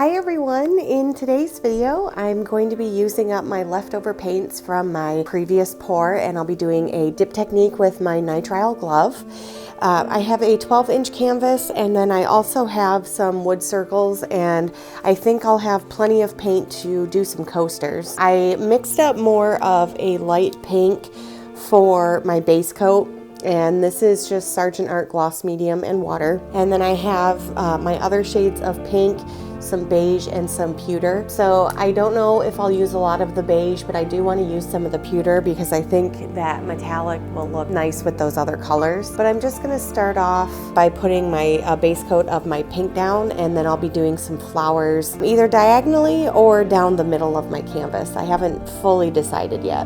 Hi everyone, in today's video I'm going to be using up my leftover paints from my previous pour, and I'll be doing a dip technique with my nitrile glove. I have a 12-inch canvas, and then I also have some wood circles, and I think I'll have plenty of paint to do some coasters. I mixed up more of a light pink for my base coat, and this is just Sargent Art Gloss Medium and water. And then I have my other shades of pink, some beige, and some pewter. So I don't know if I'll use a lot of the beige, but I do want to use some of the pewter because I think that metallic will look nice with those other colors. But I'm just going to start off by putting my base coat of my pink down, and then I'll be doing some flowers either diagonally or down the middle of my canvas. I haven't fully decided yet.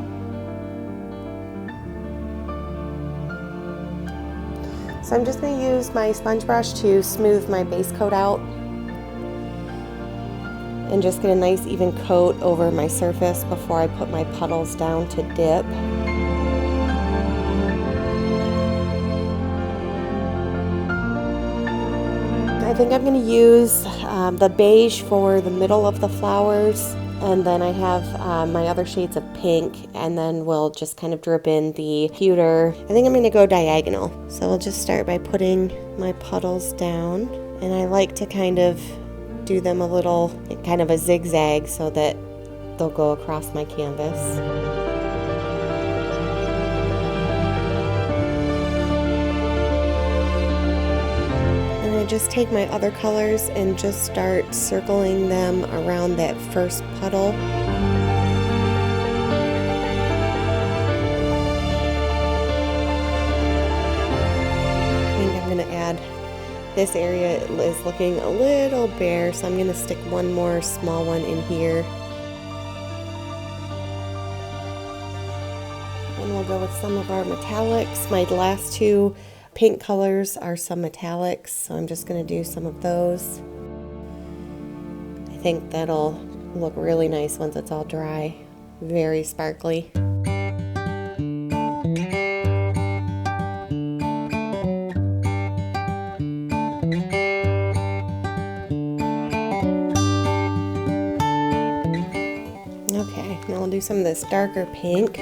So I'm just going to use my sponge brush to smooth my base coat out and just get a nice even coat over my surface before I put my puddles down to dip. I think I'm going to use the beige for the middle of the flowers, and then I have my other shades of pink, and then we'll just kind of drip in the pewter. I think I'm going to go diagonal. So we'll just start by putting my puddles down, and I like to kind of do them a little, kind of a zigzag so that they'll go across my canvas. Just take my other colors and just start circling them around that first puddle. I think I'm going to add, this area is looking a little bare, so I'm going to stick one more small one in here. And we'll go with some of our metallics. My last two pink colors are some metallics, so I'm just going to do some of those. I think that'll look really nice once it's all dry. Very sparkly. Okay, now we'll do some of this darker pink.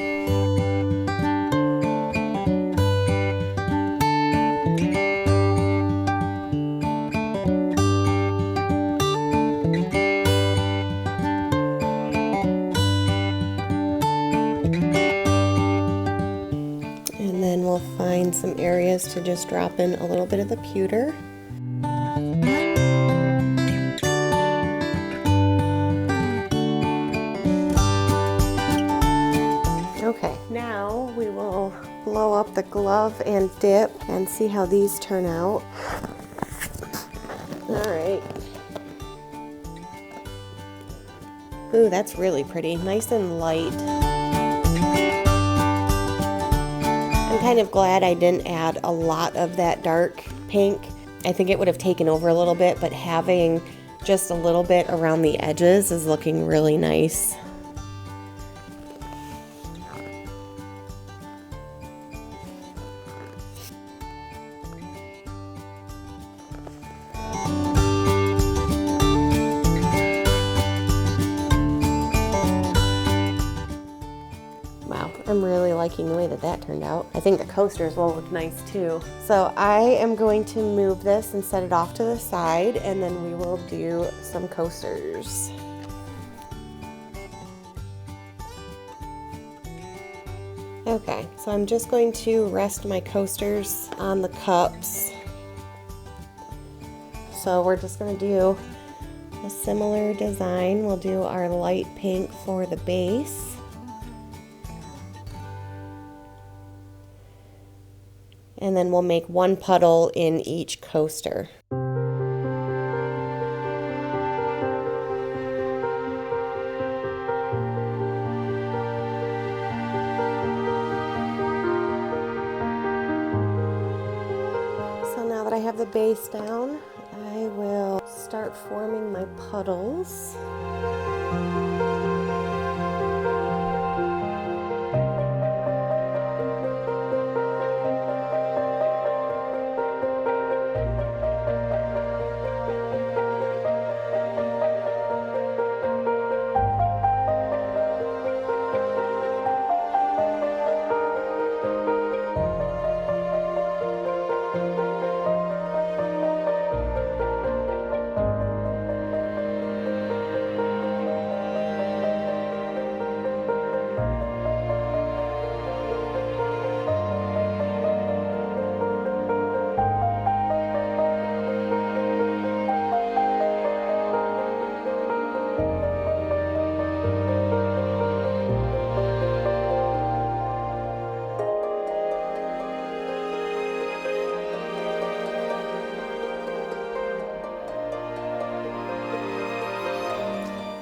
We'll find some areas to just drop in a little bit of the pewter. Okay, now we will blow up the glove and dip and see how these turn out. All right. Ooh, that's really pretty. Nice and light. I'm kind of glad I didn't add a lot of that dark pink. I think it would have taken over a little bit, but having just a little bit around the edges is looking really nice. I'm really liking the way that turned out. I think the coasters will look nice too. So I am going to move this and set it off to the side, and then we will do some coasters. Okay, so I'm just going to rest my coasters on the cups. So we're just going to do a similar design. We'll do our light pink for the base. And then we'll make one puddle in each coaster. So now that I have the base down, I will start forming my puddles.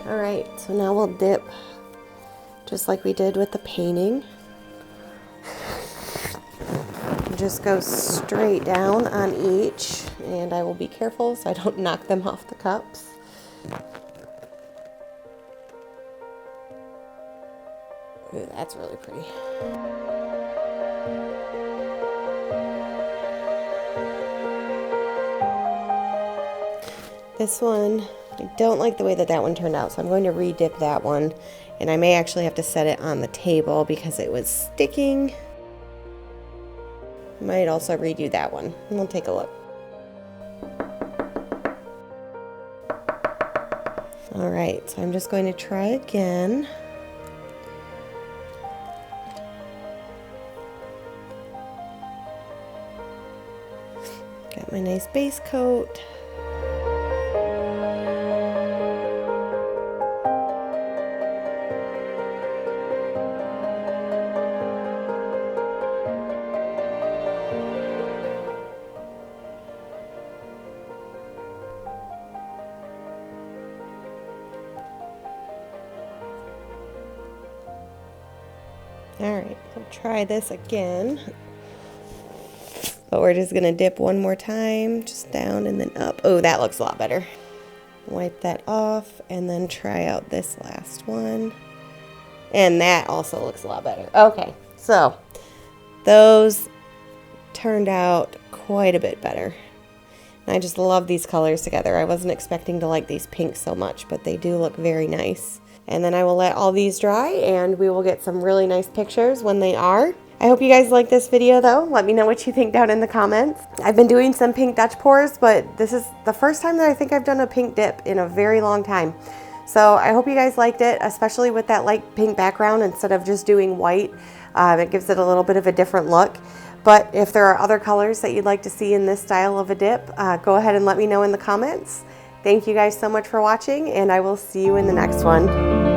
All right, so now we'll dip just like we did with the painting. Just go straight down on each, and I will be careful so I don't knock them off the cups. Ooh, that's really pretty. This one, I don't like the way that that one turned out, so I'm going to re-dip that one, and I may actually have to set it on the table because it was sticking. Might also redo that one. We'll take a look. All right, so I'm just going to try again. Got my nice base coat. All right, I'll try this again. But we're just gonna dip one more time, just down and then up. Oh, that looks a lot better. Wipe that off and then try out this last one. And that also looks a lot better. Okay, so those turned out quite a bit better. And I just love these colors together. I wasn't expecting to like these pinks so much, but they do look very nice. And then I will let all these dry and we will get some really nice pictures when they are. I hope you guys like this video though. Let me know what you think down in the comments. I've been doing some pink Dutch pours, but this is the first time that I think I've done a pink dip in a very long time. So I hope you guys liked it, especially with that light pink background instead of just doing white. It gives it a little bit of a different look. But if there are other colors that you'd like to see in this style of a dip, go ahead and let me know in the comments. Thank you guys so much for watching, and I will see you in the next one.